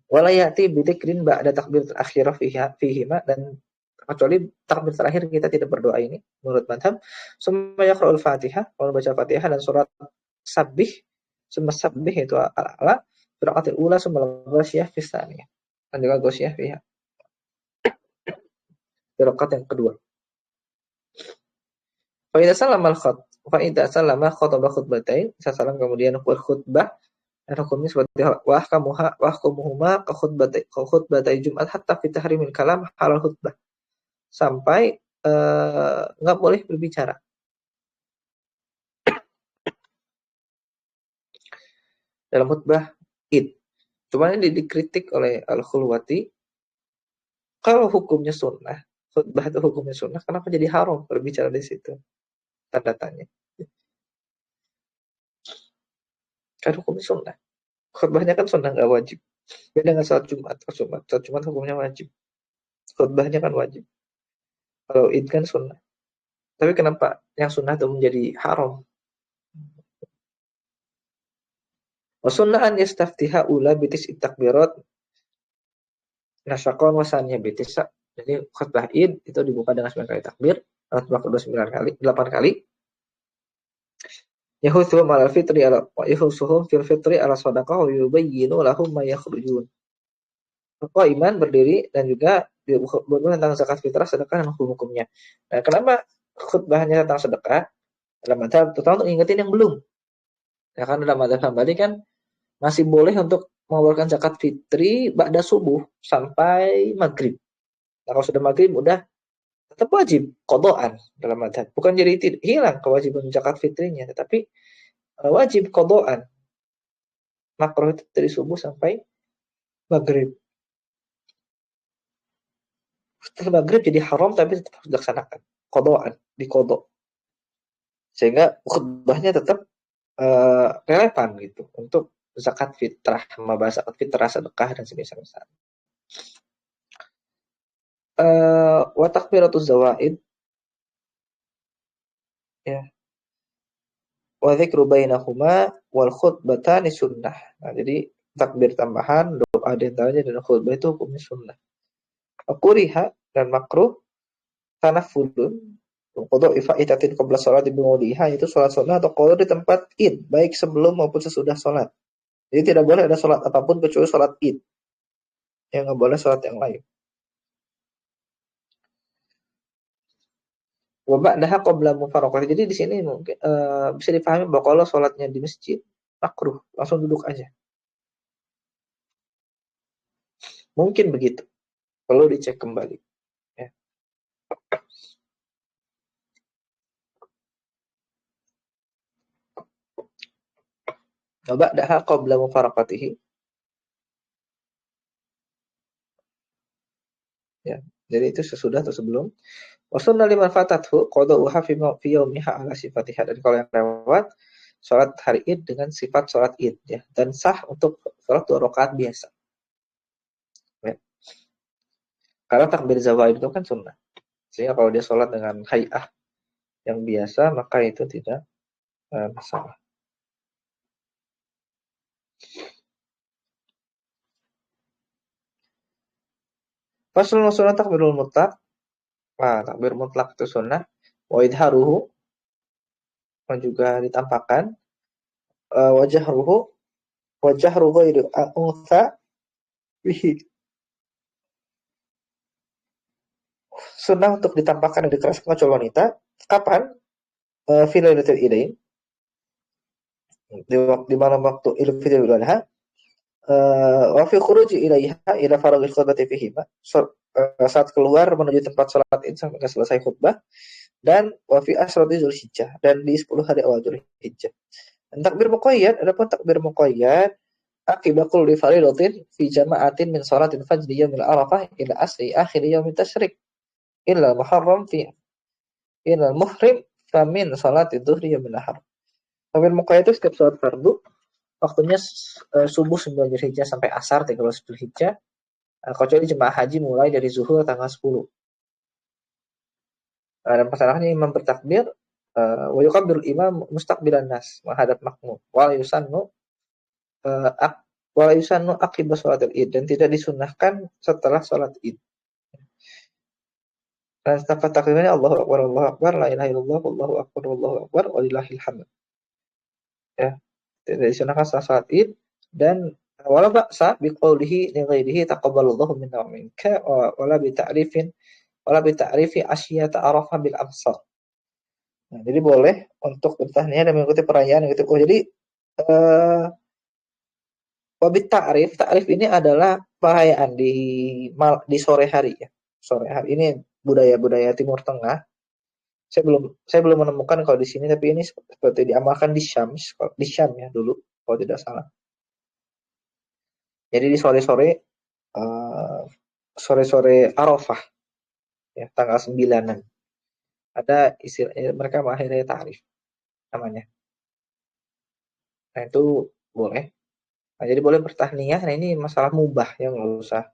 Wala ya'ti bi dzikrin ba'da takbir akhirah fihi dan kecuali takbir terakhir kita tidak berdoa ini menurut mazhab. Summa yaqra'ul Fatihah, lalu baca Fatihah dan surat Sabbih, summa sabbih itu ala qiraatil ula, summa ghasyiyah fi tsaniyah, dan juga ghasyiyah fi rakaat yang kedua. Fa idza sallama khataba khutbatain, salam kemudian khutbah, dan hukumnya seperti wahkumuhuma ka khutbatai Jumat hatta fi tahrimil kalam halal khutbah, sampai nggak boleh berbicara. Dalam khutbah Id. Cuma ini dikritik oleh Al-Khulwati, kalau hukumnya sunnah, khutbah itu hukumnya sunnah, kenapa jadi haram berbicara di situ? Tanda tanya. Kan hukumnya sunnah. Khutbahnya kan sunnah, nggak wajib. Beda dengan salat Jumat. Salat Jumat hukumnya wajib. Khutbahnya kan wajib. Kalau Id kan sunnah. Tapi kenapa yang sunnah itu menjadi haram? Wasunnah an yastaftiha ula bitis takbirat nasyaqan wasannya bitisa. Jadi khutbah Id itu dibuka dengan 9 kali takbir, khutbah kedua 8 kali. Yahusuhum ala fitri ala yahusuhum fil fitri ala sadaqah wa yubayyinu lahum ma yakhrujun. Iman berdiri dan juga berbicara tentang zakat fitrah, sedekah, dan hukum-hukumnya. Nah, kenapa khutbahnya tentang sedekah? Dalam mazhab terutama untuk ingetin yang belum. Ya kan dalam mazhab Hambali kan masih boleh untuk mengeluarkan zakat fitri ba'da subuh sampai maghrib. Nah, kalau sudah maghrib udah tetap wajib qadaan dalam madhab. Bukan jadi hilang kewajiban zakat fitrinya, tetapi wajib qadaan. Makruh itu dari subuh sampai maghrib. Setelah maghrib jadi haram tapi tetap harus dilaksanakan. Qadaan, diqadha. Sehingga khutbahnya tetap relevan gitu untuk zakat fitrah, membahas zakat fitrah, sedekah dan semisal-misal. Wa takbiratus zawaid, ya, wa dzikru bainahuma wal khutbatani sunnah. Nah, jadi takbir tambahan, doa di antaranya dan khutbah itu hukumnya sunnah. Kuriha dan makruh tanafudun qada ifaitatin qabla salat bimudiha, itu salat sunnah atau qada di tempat id, baik sebelum maupun sesudah salat. Jadi tidak boleh ada salat apapun kecuali salat id. Yang enggak boleh salat yang lain. Wa ba'daha qabla mufaraqah. Jadi di sini mungkin bisa dipahami bahwa kalau salatnya di masjid makruh, langsung duduk aja. Mungkin begitu. Perlu dicek kembali, ya. Wa ba'daha qabla mufaraqatihi, ya. Jadi itu sesudah atau sebelum. Wa sunnah liman fatathu qada'uha fi yaumiha ala sifatiha. Dan kalau yang lewat salat hari Id dengan sifat salat Id, ya, dan sah untuk salat 2 rakaat biasa. Ya. Karena takbir zawaid itu kan sunnah. Sehingga kalau dia salat dengan hay'ah yang biasa maka itu tidak masalah. Faslun sunnah takbirul mutlaq. Nah, takbir mutlak itu sunnah. Wa idharuhu, dan juga ditampakkan. Wajahruhu, wajahru ghairi untha bihi. Sunnah untuk ditampakkan dan dikeraskan kecuali wanita. Kapan? Fi lailatul idain. Di malam waktu Idul Fitri wal Adha. Wa fi khuruji ilaiha ila faraghi khutbati fihi. Saat keluar menuju tempat salat Id sampai selesai khutbah. Dan wa fi asrati Dzulhijjah, dan di 10 hari awal Dzulhijjah. Dan takbir muqayyad, adapun takbir muqayyad akibat kulli faridatin fi jama'atin min salatin fajri yaumil arafah ila asri akhir yaumit tasyrik illa muharram fi ila muhrim famin salati dhuhri yaumil nahar. Takbir muqayyad itu setiap salat fardu waktunya subuh 9 Dzulhijjah sampai asar 13 Dzulhijjah, kecuali jemaah haji mulai dari zuhur tanggal 10. Dan masalahnya imam bertakbir wa yukabbirul imam mustaqbilan nas, menghadap makmum. Wala yusannu aqibah sholatil id, dan tidak disunahkan setelah sholat id. Dan tempat takbirnya Allahu Akbar, la ilaha illallah, Allahu Akbar, walillahil hamd. Ya, tidak disunahkan setelah sholat id. Dan wala ba'sa biqaulihi li ghairihi taqabbalallahu minna wa minka wala bi ta'rifi asyiyata arafah bil absar. Nah, jadi boleh untuk bertanya dan mengikuti perayaan gitu. Oh, jadi wabit ta'rif ini adalah perayaan di sore hari, ya. Sore hari ini budaya-budaya Timur Tengah. Saya belum menemukan kalau di sini, tapi ini seperti diamalkan di Syam ya dulu kalau tidak salah. Jadi di sore-sore Arafah, ya, tanggal 9-an. Ada istilahnya, mereka mengakhiri ta'rif namanya. Nah, itu boleh. Nah, jadi boleh bertahniyah. Nah, ini masalah mubah yang nggak usah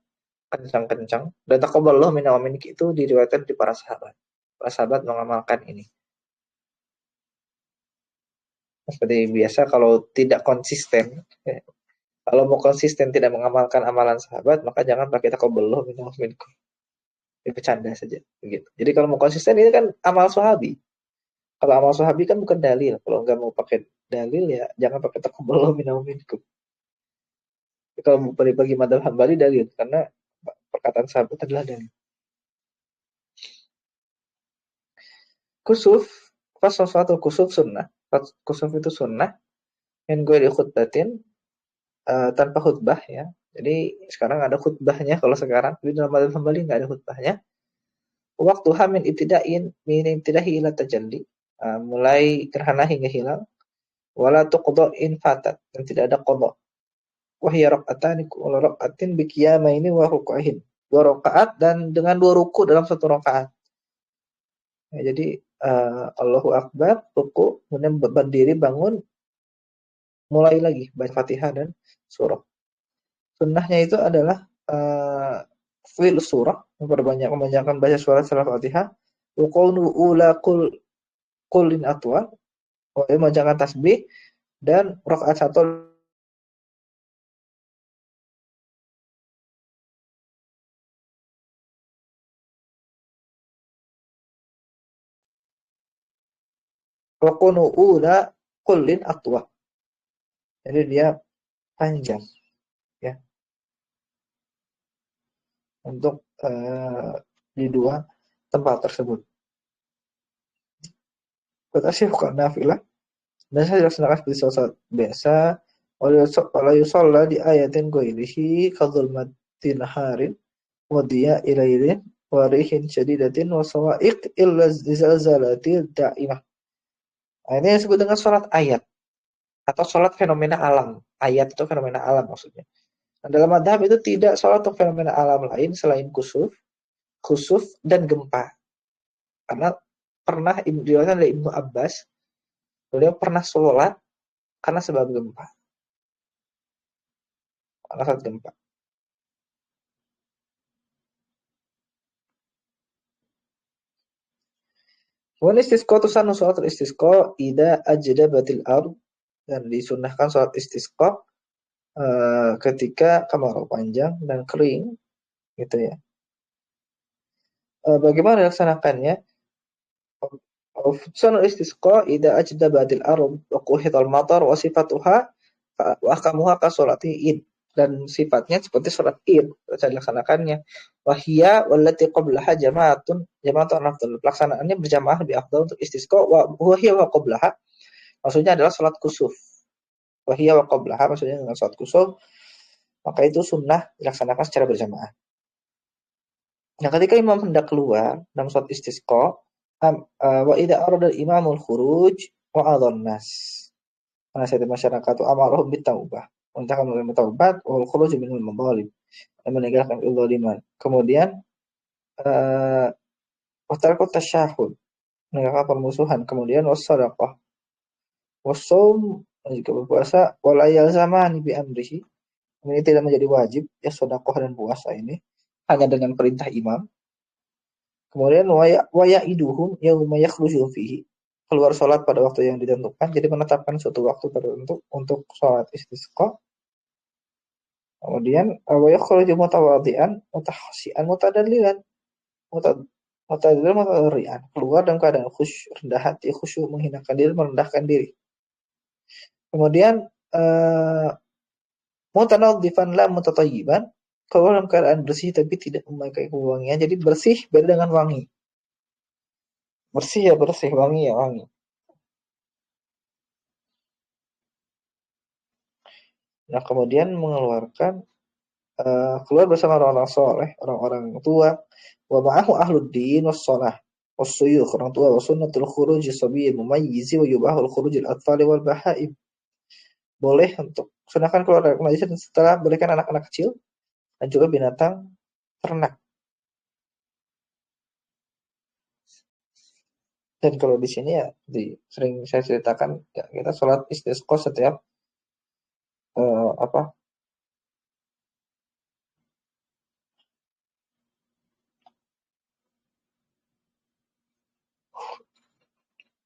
kencang-kencang. Dan taqabbalallahu minna wa minki itu diriwayatkan di para sahabat. Para sahabat mengamalkan ini. Seperti biasa kalau tidak konsisten, ya, kalau mau konsisten tidak mengamalkan amalan sahabat, maka jangan pakai taqabbalallahu minna wa minkum. Ini bercanda saja begitu. Jadi kalau mau konsisten ini kan amal sahabi. Kalau amal sahabi kan bukan dalil. Kalau nggak mau pakai dalil ya jangan pakai taqabbalallahu minna wa minkum. Kalau bagi madzhab Hambali dalil, karena perkataan sahabat adalah dalil. Kusuf, pas suatu kusuf sunnah. Kusuf itu sunnah. Yang gue di khutbatin, tanpa khutbah ya. Jadi sekarang ada khutbahnya kalau sekarang, di dalam madzhab Hambali nggak ada khutbahnya. Waktuha min ibtidahi ila tajalli. Mulai gerhana hingga hilang. Wala tuqda'in fatat, dan tidak ada qada. Wa hiya raka'atani kullu raka'atin bi qiyamaini wa ruk'ahin. Dua rakaat dan dengan dua ruku dalam satu rakaat. Ya, jadi Allahu Akbar, ruku, kemudian berdiri bangun, mulai lagi baca Fatihah dan surah. Sunnahnya itu adalah fil surah, memperbanyak baca surat setelah Fatihah. Wa qawlu ula kullin atwal, memanjangkan tasbih, dan rakaat satu wa qawlu ula kullin atwal. Jadi dia panjang ya untuk di dua tempat tersebut. Kata Syekh nafilah, dan saya laksanakan seperti sholat biasa. Wala yusalla di ayatin ghairihi kadzulmatin harin wa diya ilailin wa rihin syadidatin wa sawa'iq illa zalzalatil da'imah. Nah, ini yang disebut dengan sholat ayat atau sholat fenomena alam. Ayat itu fenomena alam maksudnya. Nah, dalam madhab itu tidak sholat untuk fenomena alam lain selain khusuf dan gempa. Karena pernah diriwayatkan oleh Ibnu Abbas, beliau pernah sholat karena sebab gempa. Karena saat gempa. Wan istisqa tusannu sholatul istisqa idza ajdabatil ard, dan disunnahkan sholat istisqa ketika kemarau panjang dan kering gitu ya. Bagaimana dilaksanakannya? Sunnah istisqa idza ajdabatil ard wa quhital matar wa sifatuha wa ahkamuha ka sholati id, dan sifatnya seperti sholat id cara dilaksanakannya. Wahia wallati qablaha jama'atun afdal, pelaksanaannya berjamaah lebih afdal untuk istisqa. Wa hiya wa qablaha maksudnya adalah sholat kusuf. Wahia wa qablaha maksudnya dengan sholat kusuf, maka itu sunnah dilaksanakan secara berjamaah. Nah, ketika imam hendak keluar dalam sholat istisqa, wa idza arada al-imamul khuruj wa adhan nas. Nasihat masyarakat itu amarahum bitaubah, memerintahkan mereka bertaubat, wal khuruj minal madzalim, dan meninggalkan kezaliman. Kemudian wa tarku tasyahud, meninggalkan permusuhan. Kemudian wassadaqah, wassaum, jika berpuasa, wala yalzamani bi amrihi, ini tidak menjadi wajib ya sedekah dan puasa ini, hanya dengan perintah imam. Kemudian wa ya'iduhum yauma yakhruju fihi, keluar sholat pada waktu yang ditentukan, jadi menetapkan suatu waktu tertentu untuk sholat istisqa. Kemudian wa yakhruju mutawadhi'an mutakhasyian mutadallilan mutadarrian, keluar dalam keadaan rendah hati, khusyuk, menghinakan diri, merendahkan diri. Kemudian mutanadzifan la mutatayyiban, keluar dalam keadaan bersih tapi tidak memakai wangian. Jadi bersih beda dengan wangi. Bersih ya bersih, wangi ya wangi. Nah, kemudian mengeluarkan keluar bersama orang-orang soleh, orang-orang tua, wa ma'ahu ahluddin was-shalah was-suyukh, orang tua, wa sunnatul khuruj as-sabiyyi mumayyiz wa yubahul khuruj al-atfal wal bahaim. Boleh untuk sunahkan keluar dari majlis setelah berikan anak-anak kecil dan juga binatang ternak. Dan kalau di sini ya sering saya ceritakan ya, kita sholat istisqa setiap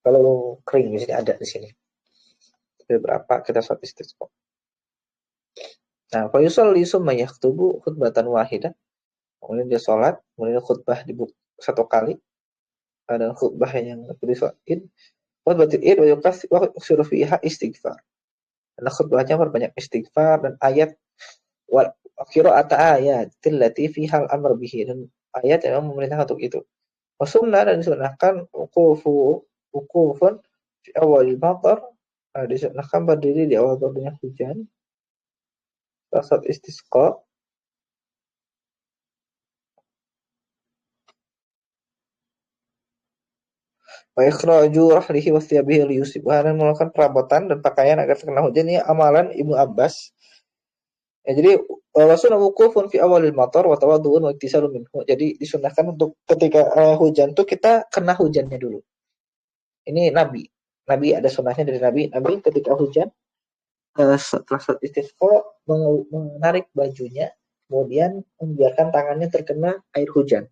kalau kering di sini ada di sini. Beberapa kita sholat istisqa. Nah, fa yusalli summa yaktubu khutbatan wahidah. Kemudian dia sholat, kemudian khutbah di satu kali. Ada khutbah yang beri sholat id. Khutbatul id wa yuksiru fiha istighfar. Karena khutbahnya berbanyak istighfar dan ayat wal qira'at ayat allati fiha al-amr bihi, dan ayat yang memerintahkan untuk itu. Wa sunnah, dan disunahkan wukufun fi awalil matar, disunahkan berdiri di awal turunnya hujan. saat istisqa, wa ikhraju rahlihi wa thiyabihi liyusib, dan melakukan perabotan dan pakaian agar terkena hujan. Ini amalan Ibnu Abbas. Ya, jadi sunnah wukufun fi awalil matar wa tawaddu'un wa iktisalun minhu. Jadi disunahkan untuk ketika hujan tuh kita kena hujannya dulu. Ini Nabi. Nabi ada sunnahnya dari Nabi. Nabi ketika hujan setelah saat istisqa menarik bajunya, kemudian membiarkan tangannya terkena air hujan.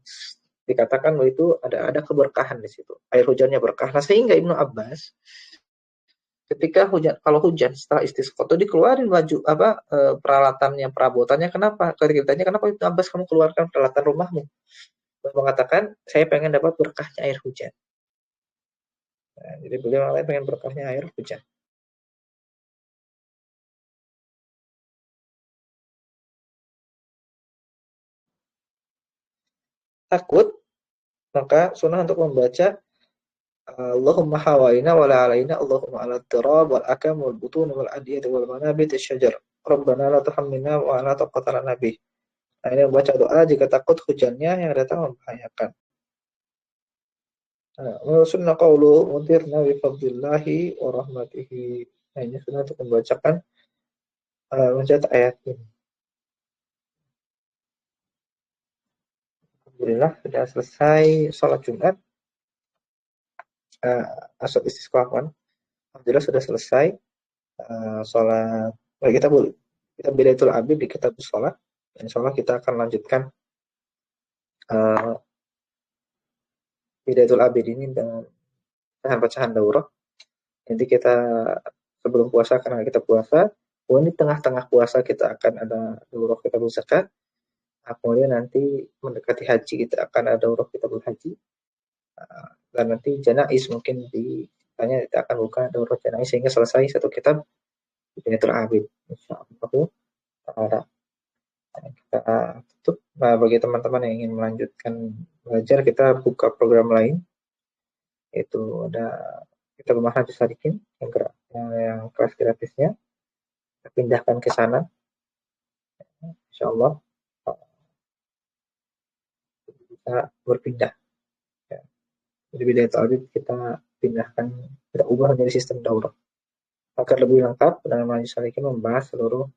Dikatakan bahwa itu ada keberkahan di situ. Air hujannya berkah. Nah, sehingga Ibnu Abbas ketika hujan, kalau hujan setelah istisqa itu dikeluarin baju peralatannya, perabotannya. Kenapa? Ketika ditanya kenapa Ibnu Abbas kamu keluarkan peralatan rumahmu? Beliau mengatakan saya pengen dapat berkahnya air hujan. Nah, jadi beliau pengen berkahnya air hujan. Takut, maka sunnah untuk membaca Allahumma hawaina wa la alaina, Allahumma ala tirab wal akam wal butun wal adiyat wal manabit asyajar, Rabbana la tuhammilna wa la taqata lana bih. Nah, ini membaca doa jika takut hujannya yang datang membahayakan. Sunnah qawlu mutirna bi fadlillahi wa rahmatihi. Nah, ini sunnah untuk membacakan membaca ayat ini. Alhamdulillah sudah selesai sholat Jumat. Asal istisqa kan. Alhamdulillah sudah selesai sholat. Kita Bidaitul Abid di kitab sholat. Insya Allah kita akan lanjutkan Bidaitul Abid ini dengan pecahan-pecahan daurah. Nanti kita sebelum puasa karena kita puasa, kemudian di tengah-tengah puasa kita akan ada daurah kitabul zakat. Kemudian nanti mendekati haji kita akan ada daurah kitabul haji. Dan nanti janais mungkin ditanya kita akan buka daurah janais sehingga selesai satu kitab Bidaitul Abid. Insyaallah taala. Kita tutup. Nah, bagi teman-teman yang ingin melanjutkan belajar, kita buka program lain, yaitu ada kita Manhajus Salikin yang kelas gratisnya. Kita pindahkan ke sana, insyaallah kita berpindah. Ya. Jadi Bidaitul Abid kita pindahkan, kita ubah menjadi sistem daurah agar lebih lengkap. Dan Manhajus Salikin membahas seluruh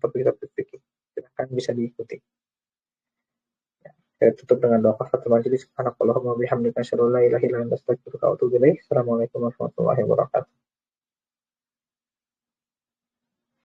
topik-topik fikih. Silahkan bisa diikuti. Saya tutup dengan doa kafaratul majelis. Subhanakallahumma wa bihamdika asyhadu an la ilaha illa anta astaghfiruka wa atubu ilaik. Assalamualaikum warahmatullahi wabarakatuh.